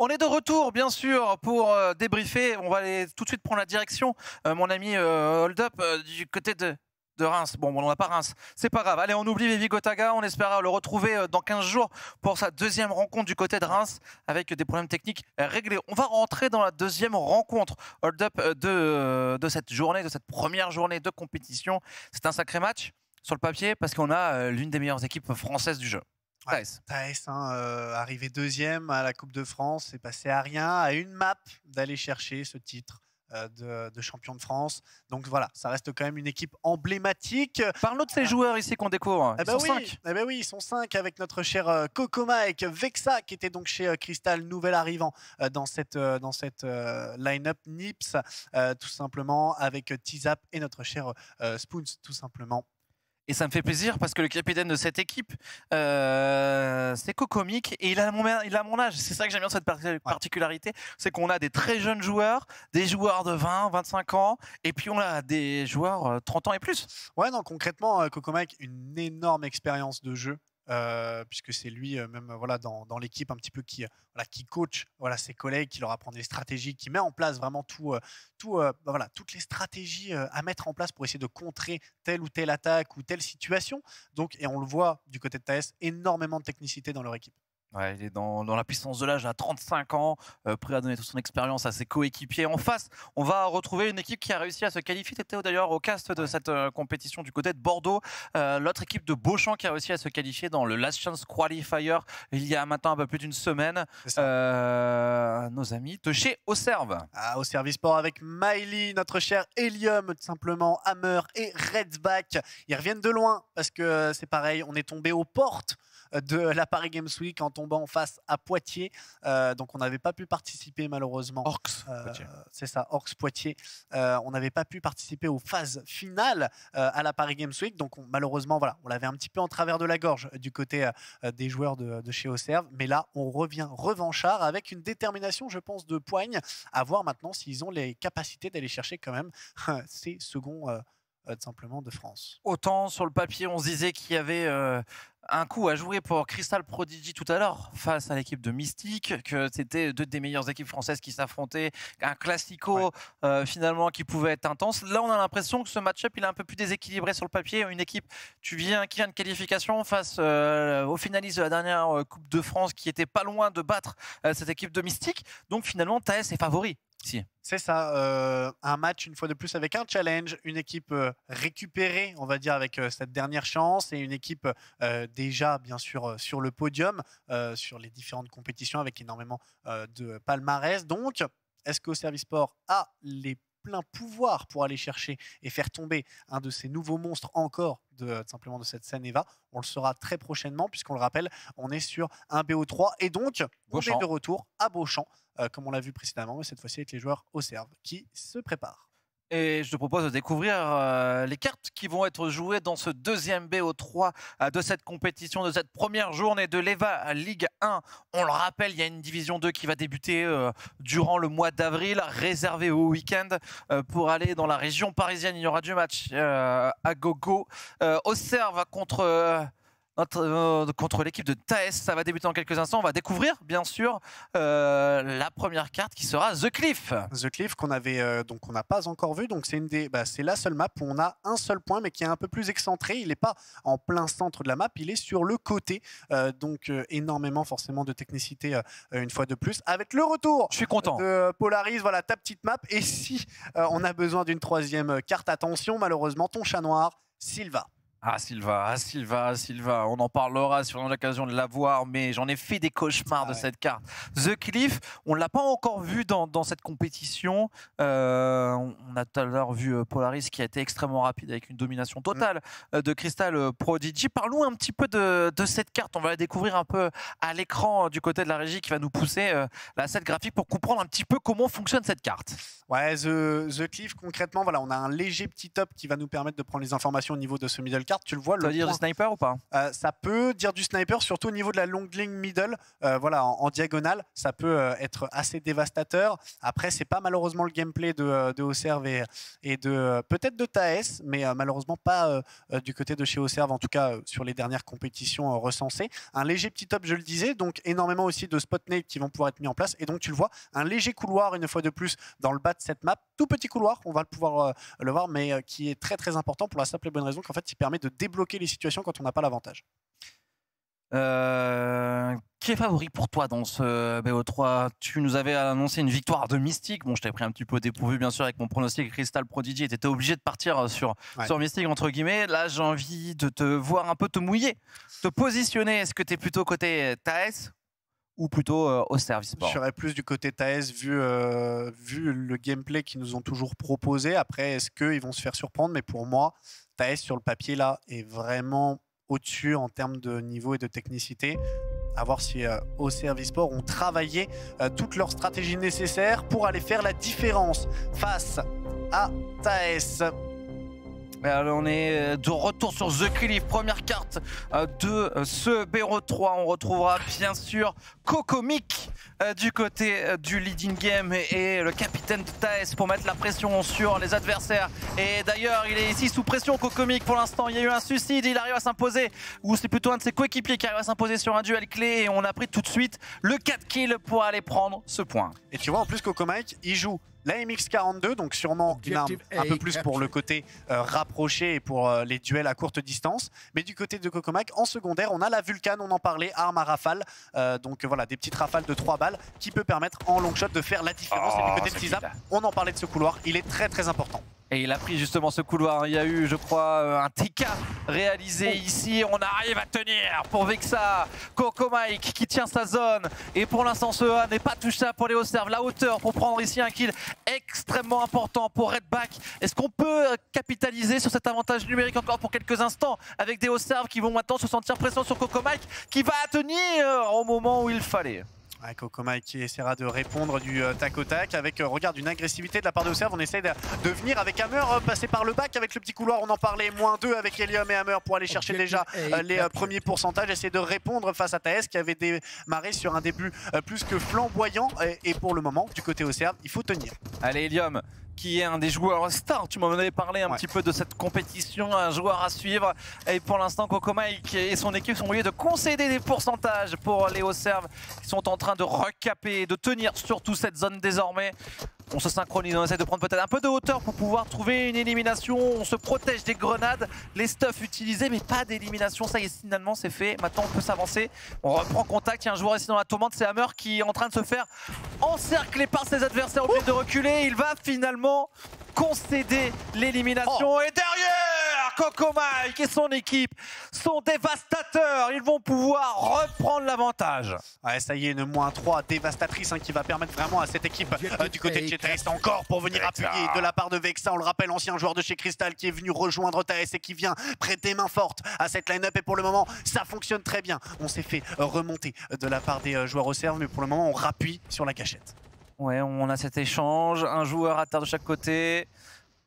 On est de retour, bien sûr, pour débriefer. On va aller tout de suite prendre la direction, mon ami Hold Up, du côté de Reims. Bon, on n'a pas Reims, c'est pas grave. Allez, on oublie Vivi Gotaga, on espère le retrouver dans 15 jours pour sa deuxième rencontre du côté de Reims avec des problèmes techniques réglés. On va rentrer dans la deuxième rencontre Hold Up de cette journée, de cette première journée de compétition. C'est un sacré match sur le papier parce qu'on a l'une des meilleures équipes françaises du jeu. Ouais, Thaes, arrivé deuxième à la Coupe de France, c'est passé à rien, à une map d'aller chercher ce titre de champion de France. Donc voilà, ça reste quand même une équipe emblématique. Parle-nous de ces joueurs ici qu'on découvre. Ils sont 5. Oui, ils sont 5 avec notre cher Kokoma, avec Vexa qui était donc chez Crystal, nouvel arrivant dans cette line-up Nips, tout simplement, avec Tizap et notre cher Spoons, tout simplement. Et ça me fait plaisir parce que le capitaine de cette équipe, c'est Cocomic et il a mon âge. C'est ça que j'aime bien cette particularité, c'est qu'on a des très jeunes joueurs, des joueurs de 20, 25 ans, et puis on a des joueurs 30 ans et plus. Ouais, non, concrètement, Cocomic, une énorme expérience de jeu. Puisque c'est lui même voilà, dans l'équipe un petit peu qui coach ses collègues, qui leur apprend des stratégies, qui met en place vraiment toutes les stratégies à mettre en place pour essayer de contrer telle ou telle attaque ou telle situation. Donc, et on le voit du côté de Thaes, énormément de technicité dans leur équipe. Ouais, il est dans la puissance de l'âge à 35 ans, prêt à donner toute son expérience à ses coéquipiers. En face, on va retrouver une équipe qui a réussi à se qualifier. Tu étais d'ailleurs au cast de cette compétition du côté de Bordeaux. L'autre équipe de Beauchamp qui a réussi à se qualifier dans le Last Chance Qualifier il y a maintenant un peu plus d'une semaine. Nos amis de chez Auxerre. Auxerre Sport avec Miley, notre cher Helium, tout simplement, Hammer et Redback. Ils reviennent de loin parce que c'est pareil, on est tombé aux portes de la Paris Games Week en tombant face à Poitiers. Donc on n'avait pas pu participer malheureusement. Orcs, c'est ça, Orcs Poitiers. On n'avait pas pu participer aux phases finales à la Paris Games Week. Donc malheureusement, voilà, on l'avait un petit peu en travers de la gorge du côté des joueurs de chez Auxerre. Mais là, on revient revanchard avec une détermination, je pense, de poigne, à voir maintenant s'ils ont les capacités d'aller chercher quand même ces seconds simplement de France. Autant sur le papier, on se disait qu'il y avait un coup à jouer pour Crystal Prodigy tout à l'heure face à l'équipe de Mystique, que c'était deux des meilleures équipes françaises qui s'affrontaient, un classico finalement qui pouvait être intense. Là, on a l'impression que ce match-up il est un peu plus déséquilibré sur le papier. Une équipe qui vient de qualification face aux finalistes de la dernière Coupe de France qui était pas loin de battre cette équipe de Mystique. Donc finalement, Thaes est favori. Si. C'est ça, un match une fois de plus avec un challenge, une équipe récupérée, on va dire, avec cette dernière chance et une équipe déjà, bien sûr, sur le podium, sur les différentes compétitions avec énormément de palmarès. Donc, est-ce qu'Auxerre Sport a les pleins pouvoirs pour aller chercher et faire tomber un de ces nouveaux monstres encore simplement de cette scène EVA? On le saura très prochainement puisqu'on le rappelle, on est sur un BO3 et donc on est de retour à Beauchamp comme on l'a vu précédemment, mais cette fois-ci avec les joueurs Auxerre qui se préparent. Et je te propose de découvrir les cartes qui vont être jouées dans ce deuxième BO3 de cette compétition, de cette première journée de l'EVA Ligue 1. On le rappelle, il y a une division 2 qui va débuter durant le mois d'avril, réservée au week-end pour aller dans la région parisienne. Il y aura du match à gogo. Auxerre va contre l'équipe de Thaes, ça va débuter dans quelques instants. On va découvrir bien sûr la première carte qui sera The Cliff. The Cliff qu'on avait donc on n'a pas encore vu, donc c'est la seule map où on a un seul point mais qui est un peu plus excentré. Il n'est pas en plein centre de la map, il est sur le côté, donc énormément forcément de technicité une fois de plus. Avec le retour, je suis content de Polaris, voilà ta petite map. Et si on a besoin d'une troisième carte, attention, malheureusement ton chat noir, Sylva. Sylva, on en parlera si on a l'occasion de la voir, mais j'en ai fait des cauchemars de cette carte. The Cliff, on ne l'a pas encore vu dans cette compétition. On a tout à l'heure vu Polaris qui a été extrêmement rapide avec une domination totale de Crystal Prodigy. Parlons un petit peu de cette carte. On va la découvrir un peu à l'écran du côté de la régie qui va nous pousser l'asset graphique pour comprendre un petit peu comment fonctionne cette carte. Ouais, The Cliff, concrètement, voilà, on a un léger petit top qui va nous permettre de prendre les informations au niveau de ce middle card. carte, tu le vois. Ça veut dire du sniper ou pas? Ça peut dire du sniper, surtout au niveau de la long ligne middle. Voilà, en diagonale, ça peut être assez dévastateur. Après, c'est pas malheureusement le gameplay de Auxerre et de peut-être de Taes, mais malheureusement pas du côté de chez Auxerre, en tout cas sur les dernières compétitions recensées. Un léger petit top, je le disais, donc énormément aussi de spot nades qui vont pouvoir être mis en place. Et donc, tu le vois, un léger couloir, une fois de plus, dans le bas de cette map. Tout petit couloir, on va pouvoir le voir, mais qui est très très important pour la simple et bonne raison qu'en fait, il permet de débloquer les situations quand on n'a pas l'avantage. Qui est favori pour toi dans ce BO3? Tu nous avais annoncé une victoire de Mystique. Bon, je t'avais pris un petit peu au dépourvu, bien sûr, avec mon pronostic Crystal Prodigy. Tu étais obligé de partir sur Mystique, entre guillemets. Là, j'ai envie de te voir un peu te mouiller, te positionner. Est-ce que tu es plutôt côté Taes ou plutôt Auxerre Sport? Je serais plus du côté Taes vu le gameplay qu'ils nous ont toujours proposé. Après, est-ce qu'ils vont se faire surprendre? Mais pour moi, Taes sur le papier là est vraiment au-dessus en termes de niveau et de technicité. À voir si Auxerre Sport ont travaillé toute leur stratégie nécessaire pour aller faire la différence face à Taes. Alors on est de retour sur The Cliff, première carte de ce BO3. On retrouvera bien sûr Cocomic du côté du leading game et le capitaine de Taes pour mettre la pression sur les adversaires. Et d'ailleurs, il est ici sous pression, Cocomic. Pour l'instant, il y a eu un suicide, il arrive à s'imposer, ou c'est plutôt un de ses coéquipiers qui arrive à s'imposer sur un duel clé. Et on a pris tout de suite le 4 kills pour aller prendre ce point. Et tu vois, en plus, Cocomic, il joue la MX42, donc sûrement une arme un peu plus pour le côté rapproché et pour les duels à courte distance. Mais du côté de Cocomac, en secondaire, on a la Vulcan, on en parlait, arme à rafale. Donc voilà, des petites rafales de 3 balles qui peut permettre en long shot de faire la différence. Et du côté de Tizap, on en parlait de ce couloir, il est très très important. Et il a pris justement ce couloir. Il y a eu, je crois, un TK réalisé ici. On arrive à tenir pour Vexa. Cocomic qui tient sa zone. Et pour l'instant, ce A n'est pas touchable pour les Auxerre. La hauteur pour prendre ici un kill extrêmement important pour Redback. Est-ce qu'on peut capitaliser sur cet avantage numérique encore pour quelques instants avec des Auxerre qui vont maintenant se sentir pression sur Cocomic qui va tenir au moment où il fallait? Ouais, Cocomic qui essaiera de répondre du tac au tac avec, regarde, une agressivité de la part de Auxerre. On essaie de venir avec Hammer, passer par le bac avec le petit couloir, on en parlait, -2 avec Helium et Hammer pour aller chercher déjà les premiers pourcentages, essayer de répondre face à Taes qui avait démarré sur un début plus que flamboyant. Et pour le moment, du côté Auxerre, il faut tenir. Allez, Helium, qui est un des joueurs stars. Tu m'en avais parlé un petit peu de cette compétition, un joueur à suivre. Et pour l'instant, Cocomic et son équipe sont obligés de concéder des pourcentages pour les Auxerre qui sont en train de recaper, de tenir surtout cette zone désormais. On se synchronise, on essaie de prendre peut-être un peu de hauteur pour pouvoir trouver une élimination. On se protège des grenades, les stuffs utilisés, mais pas d'élimination. Ça y est, finalement, c'est fait. Maintenant, on peut s'avancer. On reprend contact. Il y a un joueur ici dans la tourmente, c'est Hammer qui est en train de se faire encercler par ses adversaires, obligé de reculer. Il va finalement concéder l'élimination. Et derrière, Cocomic et son équipe sont dévastateurs. Ils vont pouvoir reprendre l'avantage. Ouais, ça y est, une -3 dévastatrice qui va permettre vraiment à cette équipe du côté de chez Taes encore pour venir appuyer de la part de Vexa. On le rappelle, ancien joueur de chez Crystal qui est venu rejoindre Taes et qui vient prêter main forte à cette line-up. Et pour le moment, ça fonctionne très bien. On s'est fait remonter de la part des joueurs au serve, mais pour le moment, on rappuie sur la gâchette. Ouais, on a cet échange, un joueur à terre de chaque côté.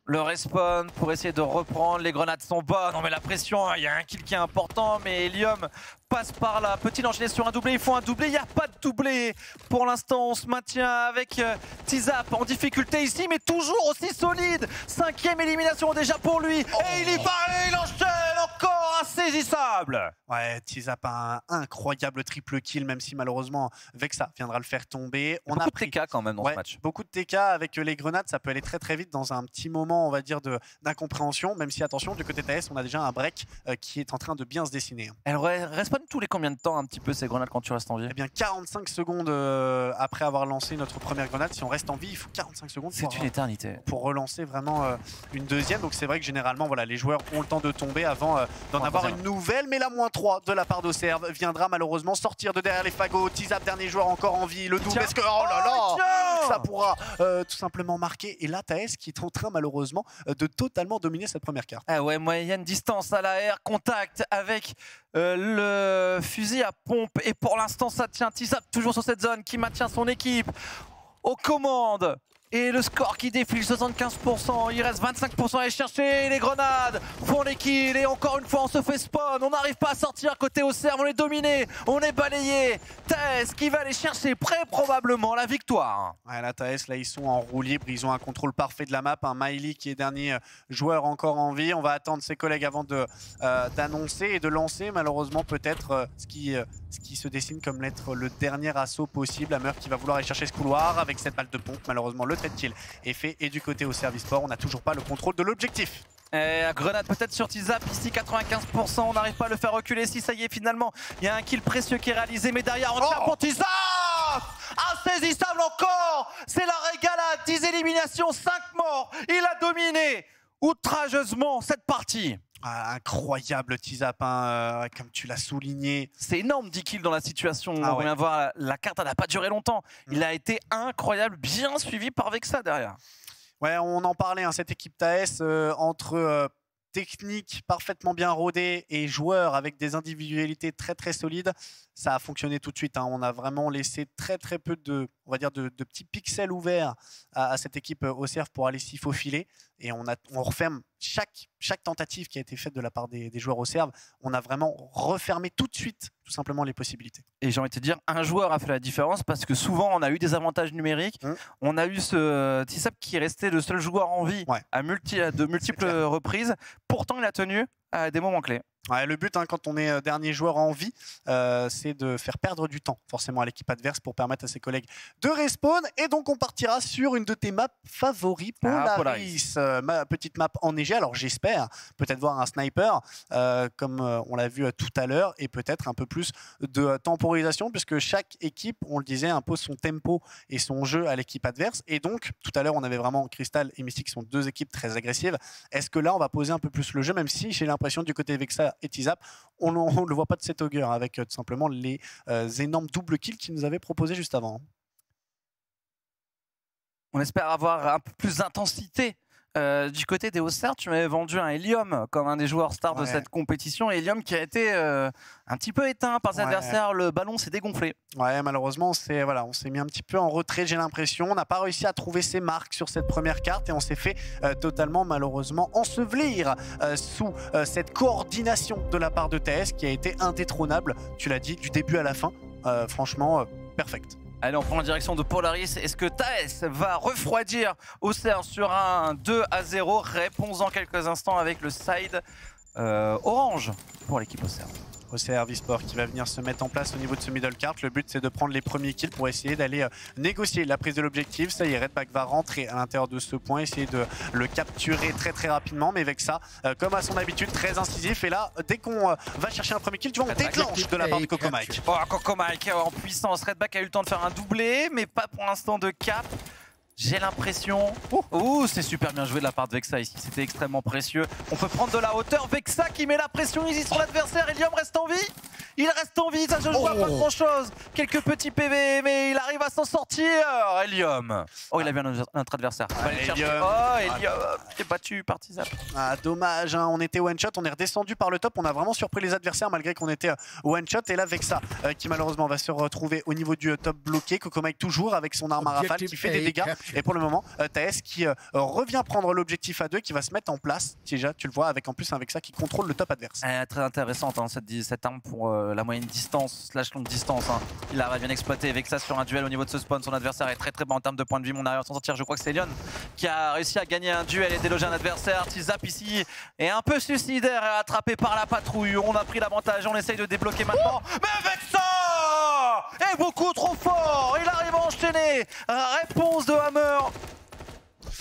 Le respawn pour essayer de reprendre, les grenades sont bonnes, on met la pression, il y a un kill qui est important, mais Helium passe par là, petit enchaîné sur un doublé, il faut un doublé, il n'y a pas de doublé. Pour l'instant, on se maintient avec Tizap en difficulté ici, mais toujours aussi solide. 5e élimination déjà pour lui, et il y va, il enchaîne encore, insaisissable. Ouais, Tizap a un incroyable triple kill, même si malheureusement Vexa viendra le faire tomber. On a pris TK quand même dans ce match. Beaucoup de TK avec les grenades, ça peut aller très très vite dans un petit moment, on va dire, d'incompréhension, même si attention, du côté TS, on a déjà un break qui est en train de bien se dessiner. Elle respawn tous les combien de temps un petit peu ces grenades quand tu restes en vie? Eh bien 45 secondes après avoir lancé notre première grenade, si on reste en vie, il faut 45 secondes. C'est une éternité. Pour relancer vraiment une deuxième, donc c'est vrai que généralement voilà, les joueurs ont le temps de tomber avant d'en avoir une nouvelle, mais la -3 de la part d'Auxerre viendra malheureusement sortir de derrière les fagots. Tizap, dernier joueur encore en vie, le double, est-ce que... Oh là là, ça pourra tout simplement marquer. Et là, Taes qui est en train malheureusement de totalement dominer cette première carte. Ah ouais, moyenne distance à l'air, contact avec le fusil à pompe. Et pour l'instant, ça tient. Tizap toujours sur cette zone qui maintient son équipe aux commandes Et le score qui défile, 75%, il reste 25% à aller chercher, les grenades font les kills, et encore une fois on se fait spawn, on n'arrive pas à sortir côté Auxerre, on est dominé, on est balayé. Taes qui va aller chercher très probablement la victoire. Ouais, là, Taes, là, ils sont en roue libre, ils ont un contrôle parfait de la map, un Miley qui est dernier joueur encore en vie. On va attendre ses collègues avant d'annoncer et de lancer malheureusement peut-être ce qui se dessine comme l'être le dernier assaut possible. Hammer qui va vouloir aller chercher ce couloir avec cette balle de pompe. Malheureusement, le trade kill est fait, et du côté au service sport, on n'a toujours pas le contrôle de l'objectif. Grenade peut-être sur Tizap, ici 95%, on n'arrive pas à le faire reculer. Si ça y est, finalement, il y a un kill précieux qui est réalisé, mais derrière on tire pour Tizap. Insaisissable encore. C'est la régalade, 10 éliminations, 5 morts. Il a dominé outrageusement cette partie. Incroyable Tizap, hein, comme tu l'as souligné. C'est énorme, 10 kills dans la situation. On vient voir, la carte elle n'a pas duré longtemps. Il a été incroyable, bien suivi par Vexa derrière. Ouais, on en parlait, hein, cette équipe Taes, entre technique parfaitement bien rodée et joueurs avec des individualités très très solides, ça a fonctionné tout de suite, hein. On a vraiment laissé très très peu de, on va dire de petits pixels ouverts à cette équipe Auxerre pour aller s'y faufiler, et on referme chaque tentative qui a été faite de la part des joueurs Auxerre. On a vraiment refermé tout de suite tout simplement les possibilités. Et j'ai envie de te dire, un joueur a fait la différence, parce que souvent on a eu des avantages numériques. On a eu ce Tizap qui est resté le seul joueur en vie à de multiples reprises. Pourtant il a tenu à des moments clés. Ouais, le but, hein, quand on est dernier joueur en vie, c'est de faire perdre du temps forcément à l'équipe adverse pour permettre à ses collègues de respawn. Et donc on partira sur une de tes maps favoris, Polaris. Ma petite map enneigée. Alors j'espère peut-être voir un sniper comme on l'a vu tout à l'heure, et peut-être un peu plus de temporisation, puisque chaque équipe, on le disait, impose son tempo et son jeu à l'équipe adverse. Et donc tout à l'heure on avait vraiment Crystal et Mystic qui sont deux équipes très agressives. Est-ce que là on va poser un peu plus le jeu, même si j'ai l'impression du côté Vexa et Tizap, on ne le voit pas de cette augure, avec tout simplement les énormes double kills qu'ils nous avaient proposés juste avant. On espère avoir un peu plus d'intensité. Du côté des Auxerre, tu m'avais vendu un Helium comme un des joueurs stars de cette compétition. Helium qui a été un petit peu éteint par ses adversaires, le ballon s'est dégonflé. Ouais, malheureusement, on s'est mis un petit peu en retrait, j'ai l'impression. On n'a pas réussi à trouver ses marques sur cette première carte, et on s'est fait totalement, malheureusement, ensevelir sous cette coordination de la part de TS qui a été indétrônable, tu l'as dit, du début à la fin. Franchement, perfect. Allez, on prend la direction de Polaris. Est-ce que Taes va refroidir Auxerre sur un 2-0? Réponse dans quelques instants avec le side orange pour l'équipe Auxerre. Auxerre Visport qui va venir se mettre en place au niveau de ce middle cart. Le but, c'est de prendre les premiers kills pour essayer d'aller négocier la prise de l'objectif. Ça y est, Redback va rentrer à l'intérieur de ce point, essayer de le capturer très très rapidement, mais avec ça, comme à son habitude, très incisif. Et là, dès qu'on va chercher un premier kill, tu vois, on déclenche de la part de Coco Mike. Oh, Coco Mike en puissance. Redback a eu le temps de faire un doublé, mais pas pour l'instant de cap. J'ai l'impression... Oh, c'est super bien joué de la part de Vexa ici, c'était extrêmement précieux. On peut prendre de la hauteur, Vexa qui met la pression ici sur l'adversaire. Helium reste en vie. Il reste en vie, ça se joue à pas grand chose. Quelques petits PV, mais il arrive à s'en sortir. Helium. Oh, il a bien notre adversaire. Helium. Oh, Helium qui est battu par Tizap. Dommage, hein. On était one shot, on est redescendu par le top. On a vraiment surpris les adversaires malgré qu'on était one shot. Et là, Vexa qui malheureusement va se retrouver au niveau du top bloqué. Coco Mike toujours avec son arme à rafale qui fait des dégâts. Et pour le moment, Taes qui revient prendre l'objectif à 2, qui va se mettre en place. Déjà, tu le vois, avec en plus un Vexa qui contrôle le top adverse. Très intéressante, hein, cette arme pour la moyenne distance, slash longue distance. Hein. Il a bien exploité Vexa sur un duel au niveau de ce spawn. Son adversaire est très très bon en termes de points de vie. Mon arrière s'en sortir, je crois que c'est Leon qui a réussi à gagner un duel et déloger un adversaire. Tizap ici est un peu suicidaire et attrapé par la patrouille. On a pris l'avantage, on essaye de débloquer maintenant. Mais Vexa est beaucoup trop fort. Il arrive à enchaîner. Réponse de Hammer.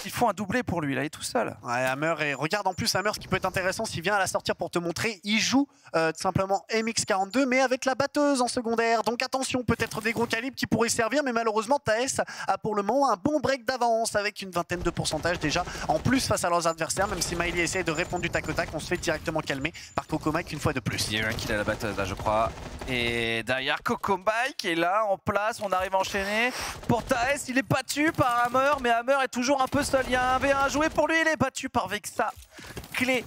Il faut un doublé pour lui, là il est tout seul. Ouais, Hammer, et regarde en plus Hammer, ce qui peut être intéressant, s'il vient à la sortir pour te montrer, il joue tout simplement MX42, mais avec la batteuse en secondaire. Donc attention, peut-être des gros calibres qui pourraient servir, mais malheureusement Taes a pour le moment un bon break d'avance avec une vingtaine de pourcentage déjà. En plus face à leurs adversaires, même si Miley essaie de répondre du tac au tac, on se fait directement calmer par Coco Mike une fois de plus. Il y a eu un kill à la batteuse là je crois. Et derrière Coco Mike est là en place, on arrive à enchaîner. Pour Taes, il est battu par Hammer, mais Hammer est toujours un peu seul. Il y a un V1 à jouer pour lui, il est battu par Vexa. Clé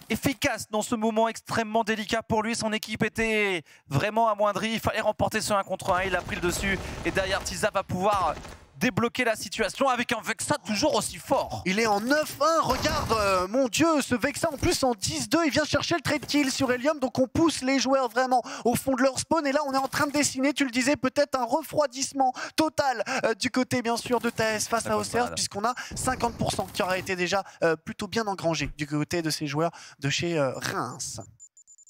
efficace dans ce moment extrêmement délicat pour lui. Son équipe était vraiment amoindrie, il fallait remporter ce 1 contre 1, il a pris le dessus. Et derrière, Tizap va pouvoir débloquer la situation avec un Vexa toujours aussi fort. Il est en 9-1, regarde, mon Dieu, ce Vexa en plus en 10-2, il vient chercher le trade kill sur Helium, donc on pousse les joueurs vraiment au fond de leur spawn, et là on est en train de dessiner, tu le disais, peut-être un refroidissement total du côté bien sûr de TaS face à Auxerre, puisqu'on a 50% qui aura été déjà plutôt bien engrangé du côté de ces joueurs de chez Reims.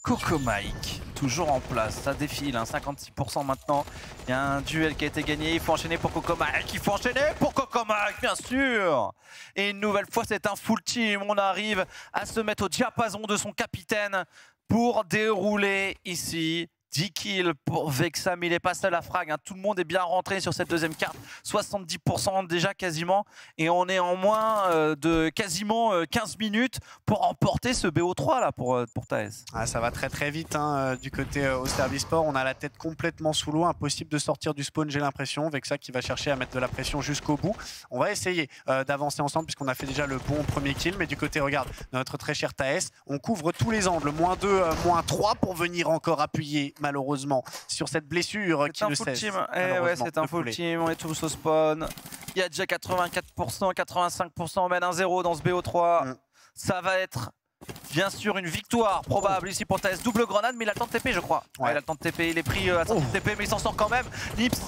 Cocomike, toujours en place, ça défile, hein, 56% maintenant. Il y a un duel qui a été gagné, il faut enchaîner pour Cocomike, il faut enchaîner pour Cocomike, bien sûr. Et une nouvelle fois, c'est un full team, on arrive à se mettre au diapason de son capitaine pour dérouler ici. 10 kills pour Vexa, mais il est pas seul à frag, hein. Tout le monde est bien rentré sur cette deuxième carte, 70% déjà quasiment, et on est en moins de quasiment 15 minutes pour emporter ce BO3 là pour TaS. Ah, ça va très très vite hein, du côté Auxerre eSports, on a la tête complètement sous l'eau, impossible de sortir du spawn j'ai l'impression, Vexa qui va chercher à mettre de la pression jusqu'au bout. On va essayer d'avancer ensemble puisqu'on a fait déjà le bon premier kill, mais du côté, regarde, notre très cher TaS, on couvre tous les angles, -2, -3 pour venir encore appuyer malheureusement sur cette blessure qui le cesse. Ouais, c'est un full team, on est tous au spawn. Il y a déjà 84%, 85%, on mène 1-0 dans ce BO3. Ça va être bien sûr une victoire probable ici pour TaS. Double grenade, mais il a le temps de TP je crois. Ouais, il a le temps de TP, il est pris à 5 TP, mais il s'en sort quand même. Nips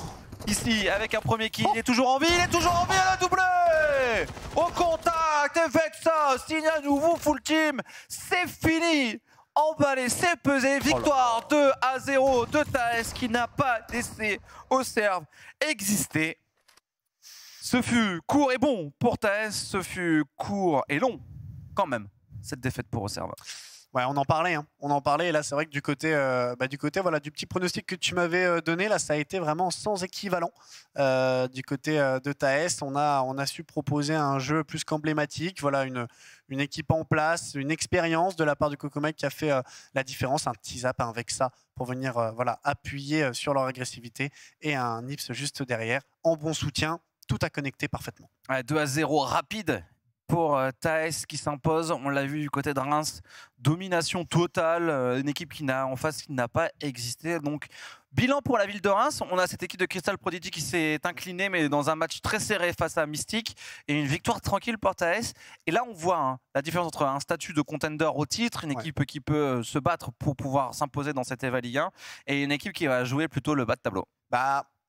ici avec un premier kill, il est toujours en vie, il est toujours en vie à la doublé. Au contact, et Vexa signe à nouveau full team, c'est fini. Emballé, c'est pesé, victoire 2-0 de TaS qui n'a pas laissé Auxerre exister. Ce fut court et bon pour TaS, ce fut court et long quand même, cette défaite pour Auxerre. Ouais, on en parlait, hein. On en parlait. Et là, c'est vrai que du côté voilà, du petit pronostic que tu m'avais donné, là, ça a été vraiment sans équivalent. Du côté de TaS, on a su proposer un jeu plus qu'emblématique. Voilà, une équipe en place, une expérience de la part du Cocomike qui a fait la différence. Un petit zap, un Vexa pour venir voilà, appuyer sur leur agressivité. Et un Nips juste derrière, en bon soutien. Tout a connecté parfaitement. Ouais, 2-0 rapide pour TaS qui s'impose, on l'a vu du côté de Reims, domination totale, une équipe qui n'a en face qui n'a pas existé. Donc bilan pour la ville de Reims, on a cette équipe de Crystal Prodigy qui s'est inclinée mais dans un match très serré face à Mystic et une victoire tranquille pour TaS. Et là on voit hein, la différence entre un statut de contender au titre, une équipe qui peut se battre pour pouvoir s'imposer dans cette EVA Ligue 1 et une équipe qui va jouer plutôt le bas de tableau.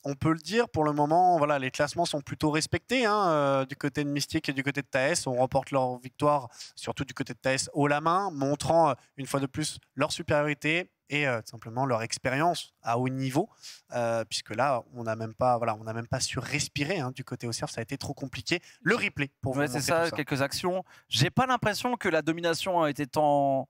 On peut le dire, pour le moment, voilà, les classements sont plutôt respectés hein, du côté de Mystic et du côté de TaS. On remporte leur victoire, surtout du côté de TaS, haut la main, montrant une fois de plus leur supériorité et simplement leur expérience à haut niveau. Puisque là, on n'a même pas su respirer hein, du côté Auxerre. Ça a été trop compliqué. Le replay pour vous montrer c'est ça, tout ça. Quelques actions. J'ai pas l'impression que la domination a été tant...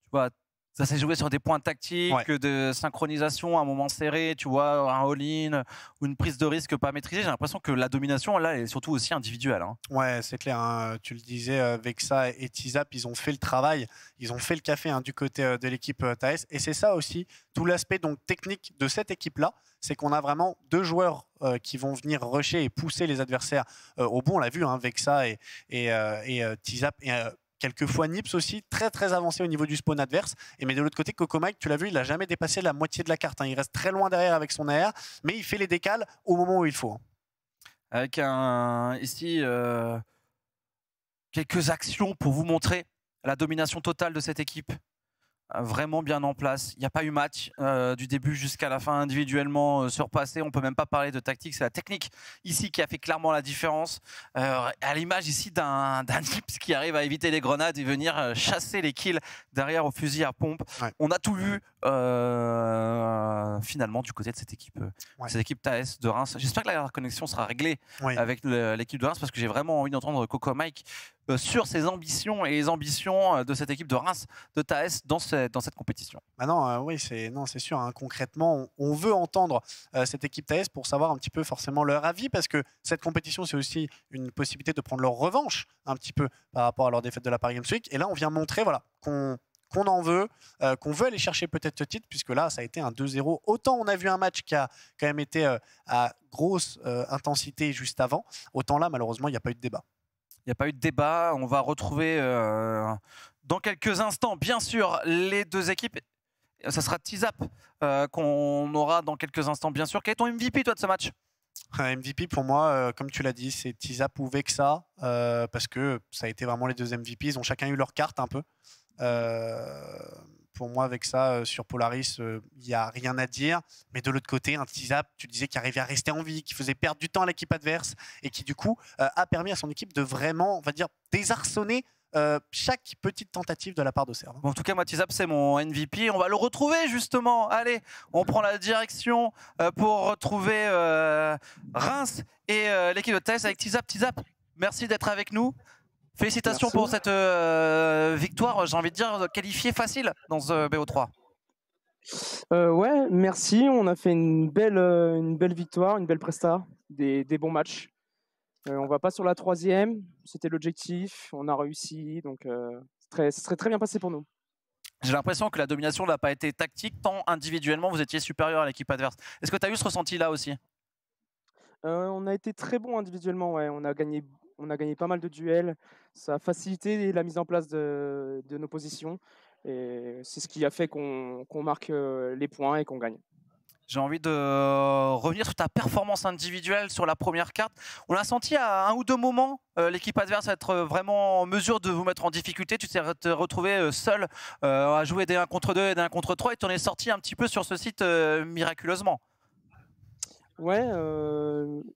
Tu vois, ça s'est joué sur des points tactiques, de synchronisation, un moment serré, tu vois, un all-in ou une prise de risque pas maîtrisée. J'ai l'impression que la domination, là, elle est surtout aussi individuelle. Hein. Ouais, c'est clair. Hein. Tu le disais, Vexa et Tizap, ils ont fait le travail, ils ont fait le café hein, du côté de l'équipe TaS. Et c'est ça aussi, tout l'aspect donc technique de cette équipe-là, c'est qu'on a vraiment deux joueurs qui vont venir rusher et pousser les adversaires au bout. On l'a vu, hein, Vexa et Tizap. Quelquefois Nips aussi, très très avancé au niveau du spawn adverse. Mais de l'autre côté, Cocomike, tu l'as vu, il n'a jamais dépassé la moitié de la carte. Hein. Il reste très loin derrière avec son AR, mais il fait les décales au moment où il faut. Hein. Avec ici quelques actions pour vous montrer la domination totale de cette équipe. Vraiment bien en place. Il n'y a pas eu match du début jusqu'à la fin individuellement surpassé. On ne peut même pas parler de tactique. C'est la technique ici qui a fait clairement la différence. À l'image ici d'un Nips qui arrive à éviter les grenades et venir chasser les kills derrière au fusil à pompe. Ouais. On a tout vu finalement du côté de cette équipe TaS de Reims. J'espère que la connexion sera réglée avec l'équipe de Reims parce que j'ai vraiment envie d'entendre Cocomike sur ses ambitions et les ambitions de cette équipe de Reims, de TaS dans cette compétition. Ah non, oui, c'est sûr. Hein. Concrètement, on veut entendre cette équipe TaS pour savoir un petit peu forcément leur avis parce que cette compétition, c'est aussi une possibilité de prendre leur revanche un petit peu par rapport à leur défaite de la Paris Games Week. Et là, on vient montrer voilà, qu'on en veut, qu'on veut aller chercher peut-être ce titre, puisque là, ça a été un 2-0. Autant on a vu un match qui a quand même été à grosse intensité juste avant, autant là, malheureusement, il n'y a pas eu de débat. Il n'y a pas eu de débat. On va retrouver dans quelques instants, bien sûr, les deux équipes. Ça sera Tizap qu'on aura dans quelques instants, bien sûr. Quel est ton MVP, toi, de ce match ? MVP pour moi, comme tu l'as dit, c'est Tizap ou Vexa, parce que ça a été vraiment les deux MVP. Ils ont chacun eu leur carte un peu. Pour moi, avec ça, sur Polaris, il n'y a rien à dire. Mais de l'autre côté, un Tizap, tu disais, qui arrivait à rester en vie, qui faisait perdre du temps à l'équipe adverse et qui, du coup, a permis à son équipe de vraiment, on va dire, désarçonner chaque petite tentative de la part de Serve. Bon, en tout cas, moi, Tizap, c'est mon MVP. On va le retrouver, justement. Allez, on prend la direction pour retrouver Reims et l'équipe de Thaïs avec Tizap. Tizap, merci d'être avec nous. Félicitations pour cette victoire, j'ai envie de dire, qualifiée facile dans ce BO3. Ouais, merci. On a fait une belle victoire, une belle presta, des bons matchs. On va pas sur la 3e, c'était l'objectif, on a réussi, donc ce serait très bien passé pour nous. J'ai l'impression que la domination n'a pas été tactique, tant individuellement vous étiez supérieur à l'équipe adverse. Est-ce que tu as eu ce ressenti-là aussi? On a été très bon individuellement, ouais. On a gagné pas mal de duels, ça a facilité la mise en place de nos positions, et c'est ce qui a fait qu'on marque les points et qu'on gagne. J'ai envie de revenir sur ta performance individuelle sur la première carte. On a senti à un ou deux moments l'équipe adverse être vraiment en mesure de vous mettre en difficulté. Tu t'es retrouvé seul à jouer des 1 contre 2 et des 1 contre 3 et tu en es sorti un petit peu sur ce site miraculeusement. Ouais,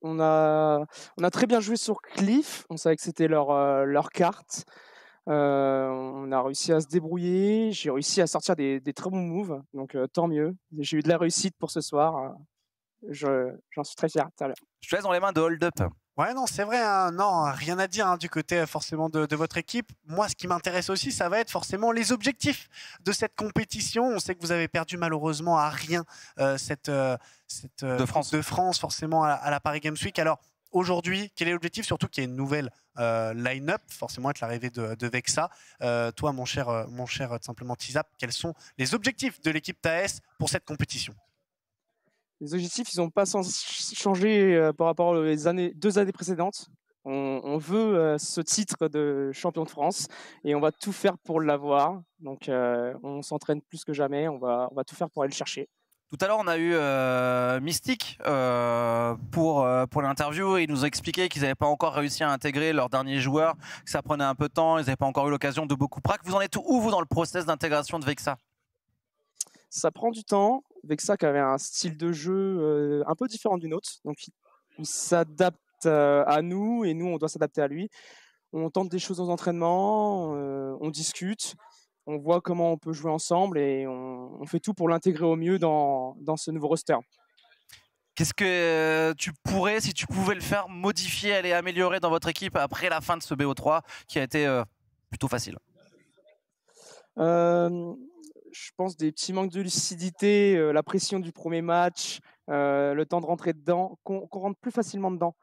on a très bien joué sur Cliff. On savait que c'était leur carte. On a réussi à se débrouiller. J'ai réussi à sortir des très bons moves, donc tant mieux. J'ai eu de la réussite pour ce soir. J'en suis très fier. Je te laisse dans les mains de Hold Up. Ouais, non, c'est vrai, hein, non, rien à dire hein, du côté forcément de votre équipe. Moi, ce qui m'intéresse aussi, ça va être forcément les objectifs de cette compétition. On sait que vous avez perdu malheureusement à rien de France forcément à la Paris Games Week. Alors, aujourd'hui, quel est l'objectif? Surtout qu'il y a une nouvelle line-up, forcément avec l'arrivée de Vexa. Toi, mon cher tout simplement Tizap, quels sont les objectifs de l'équipe TAS pour cette compétition? Les objectifs, ils n'ont pas changé par rapport aux 2 années précédentes. On veut ce titre de champion de France et on va tout faire pour l'avoir. Donc, on s'entraîne plus que jamais. On va tout faire pour aller le chercher. Tout à l'heure, on a eu Mystique pour l'interview et ils nous ont expliqué qu'ils n'avaient pas encore réussi à intégrer leurs derniers joueurs, que ça prenait un peu de temps, ils n'avaient pas encore eu l'occasion de beaucoup prac. Vous en êtes où, vous, dans le process d'intégration de Vexa? Ça prend du temps. Vexa qui avait un style de jeu un peu différent du nôtre. Donc, il s'adapte à nous et nous, on doit s'adapter à lui. On tente des choses aux entraînements, on discute, on voit comment on peut jouer ensemble et on fait tout pour l'intégrer au mieux dans ce nouveau roster. Qu'est-ce que tu pourrais, si tu pouvais le faire, modifier, aller améliorer dans votre équipe après la fin de ce BO3 qui a été plutôt facile? Je pense des petits manques de lucidité, la pression du premier match, le temps de rentrer dedans, qu'on rentre plus facilement dedans.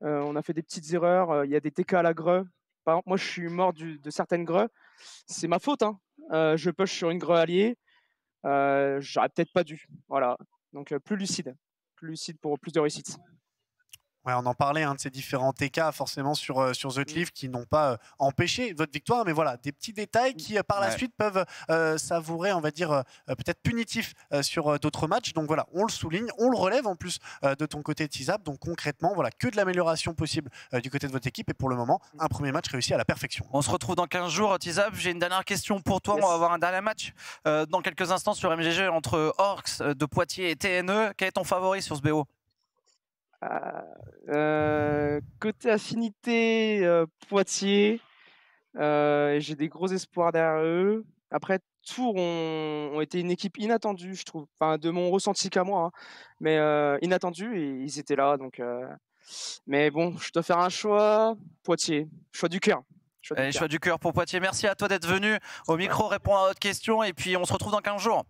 On a fait des petites erreurs, il y a des TK à la greu. Par exemple, moi je suis mort de certaines greux. C'est ma faute, hein. Je push sur une greu alliée. J'aurais peut-être pas dû. Voilà. Donc plus lucide pour plus de réussite. Ouais, on en parlait de ces différents TK forcément sur The Cliff qui n'ont pas empêché votre victoire, mais voilà, des petits détails qui par la suite peuvent savourer, on va dire, peut-être punitifs sur d'autres matchs. Donc voilà, on le souligne, on le relève en plus de ton côté Tizap. Donc concrètement, voilà, que de l'amélioration possible du côté de votre équipe et pour le moment, un premier match réussi à la perfection. On se retrouve dans 15 jours, Tizap. J'ai une dernière question pour toi. Yes. On va avoir un dernier match dans quelques instants sur MGG entre Orcs de Poitiers et TNE. Quel est ton favori sur ce BO? Côté affinité, Poitiers, j'ai des gros espoirs derrière eux. Après, Tours ont été une équipe inattendue, je trouve. Enfin, de mon ressenti qu'à moi, hein. Mais inattendue, et ils étaient là. Donc, mais bon, je dois faire un choix. Poitiers, choix du cœur. Choix du cœur pour Poitiers. Merci à toi d'être venu au micro répondre à votre question. Et puis, on se retrouve dans 15 jours.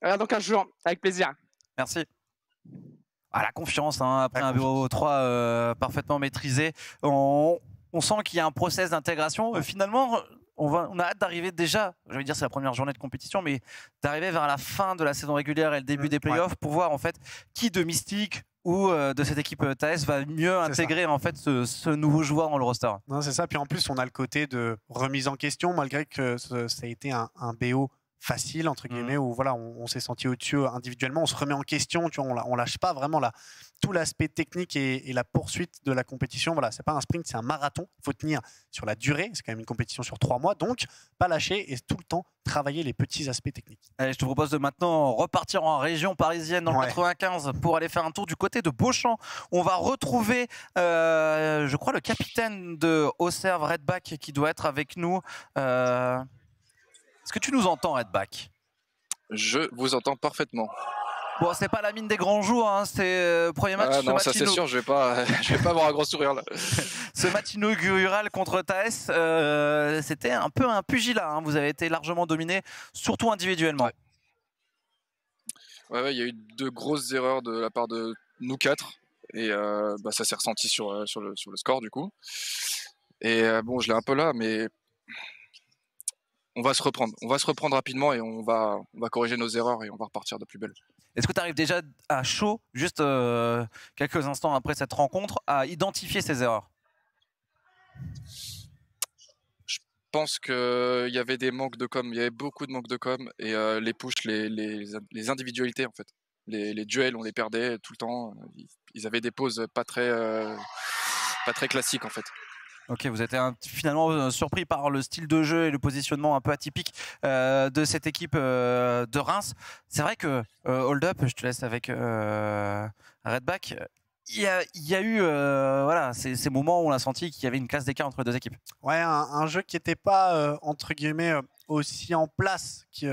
Dans 15 jours, avec plaisir. Merci. Ah, la confiance, hein, après un BO3 parfaitement maîtrisé. On sent qu'il y a un process d'intégration. Finalement, on a hâte d'arriver déjà, je vais dire c'est la première journée de compétition, mais d'arriver vers la fin de la saison régulière et le début des playoffs pour voir en fait qui de Mystique ou de cette équipe TAS va mieux intégrer en fait ce nouveau joueur dans le roster. Non, c'est ça. Puis en plus, on a le côté de remise en question, malgré que ça a été un BO facile entre guillemets où voilà on s'est senti au-dessus individuellement, on se remet en question, tu vois, on lâche pas vraiment tout l'aspect technique et la poursuite de la compétition. Voilà, c'est pas un sprint, c'est un marathon. Il faut tenir sur la durée. C'est quand même une compétition sur 3 mois, donc pas lâcher et tout le temps travailler les petits aspects techniques. Allez, je te propose de maintenant repartir en région parisienne dans le 95 pour aller faire un tour du côté de Beauchamp. On va retrouver, je crois, le capitaine de Auxerre, Redback, qui doit être avec nous. Est-ce que tu nous entends, Redback? Je vous entends parfaitement. Bon, c'est pas la mine des grands jours, hein, c'est premier match. Ah non, ça c'est sûr, je vais pas avoir un gros sourire là. Ce match inaugural contre Thaes, c'était un peu un pugilat. Hein. Vous avez été largement dominé, surtout individuellement. Ouais, il y a eu de grosses erreurs de la part de nous 4 et ça s'est ressenti sur le score du coup. Et bon, je l'ai un peu là, mais on va se reprendre rapidement et on va corriger nos erreurs et on va repartir de plus belle. Est-ce que tu arrives déjà à chaud, juste quelques instants après cette rencontre, à identifier ces erreurs? Je pense qu'il y avait des manques de com, il y avait beaucoup de manques de com et les pushs, les individualités en fait. Les duels, on les perdait tout le temps. Ils avaient des pauses pas très classiques en fait. Ok, vous êtes finalement surpris par le style de jeu et le positionnement un peu atypique de cette équipe de Reims. C'est vrai que Hold Up, je te laisse avec Redback, il y a eu voilà, ces moments où on a senti qu'il y avait une classe d'écart entre les deux équipes. Ouais, un jeu qui n'était pas, entre guillemets, aussi en place qui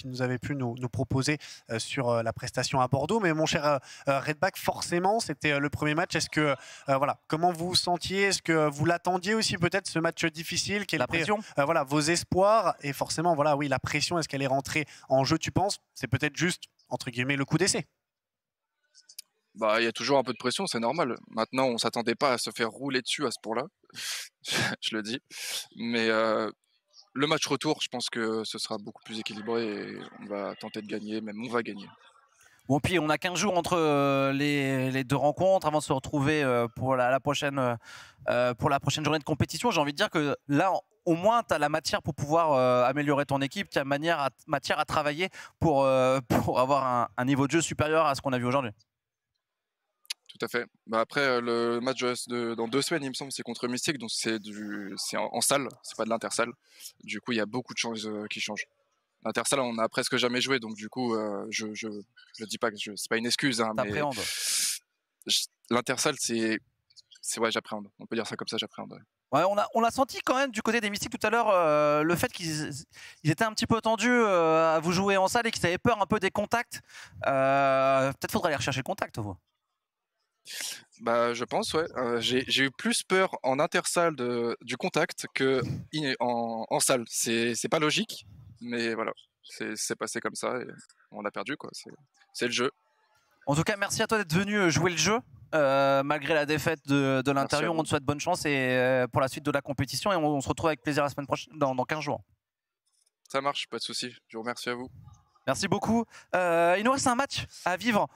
nous avait pu nous proposer sur la prestation à Bordeaux. Mais mon cher Redback, forcément, c'était le premier match. Est-ce que, voilà, comment vous vous sentiez? Est-ce que vous l'attendiez aussi peut-être, ce match difficile? La pression voilà, vos espoirs. Et forcément, voilà, oui, la pression, est-ce qu'elle est rentrée en jeu, tu penses? C'est peut-être juste, entre guillemets, le coup d'essai. Bah, il y a toujours un peu de pression, c'est normal. Maintenant, on s'attendait pas à se faire rouler dessus à ce point-là, je le dis. Mais le match retour, je pense que ce sera beaucoup plus équilibré et on va tenter de gagner, même on va gagner. Bon, puis on a 15 jours entre les deux rencontres avant de se retrouver pour la prochaine journée de compétition. J'ai envie de dire que là, au moins, tu as la matière pour pouvoir améliorer ton équipe, tu as matière à travailler pour avoir un niveau de jeu supérieur à ce qu'on a vu aujourd'hui. Tout à fait. Bah après, le match dans 2 semaines, il me semble, c'est contre Mystique, donc c'est en salle, c'est pas de l'intersalle. Du coup, il y a beaucoup de choses qui changent. L'intersalle, on a presque jamais joué, donc du coup, je dis pas que c'est pas une excuse, hein, mais l'intersalle, c'est ouais, j'appréhende. On peut dire ça comme ça, j'appréhende. Ouais, on a senti quand même du côté des Mystiques tout à l'heure le fait qu'ils étaient un petit peu tendus à vous jouer en salle et qu'ils avaient peur un peu des contacts. Peut-être faudrait aller rechercher le contact, vous. Bah, je pense, ouais. J'ai eu plus peur en intersalle du contact que en salle. C'est pas logique, mais voilà. C'est passé comme ça et on a perdu, quoi. C'est le jeu. En tout cas, merci à toi d'être venu jouer le jeu. Malgré la défaite de l'Intérieur, on te souhaite bonne chance et pour la suite de la compétition et on se retrouve avec plaisir la semaine prochaine, dans 15 jours. Ça marche, pas de souci. Je vous remercie à vous. Merci beaucoup. Il nous reste un match à vivre.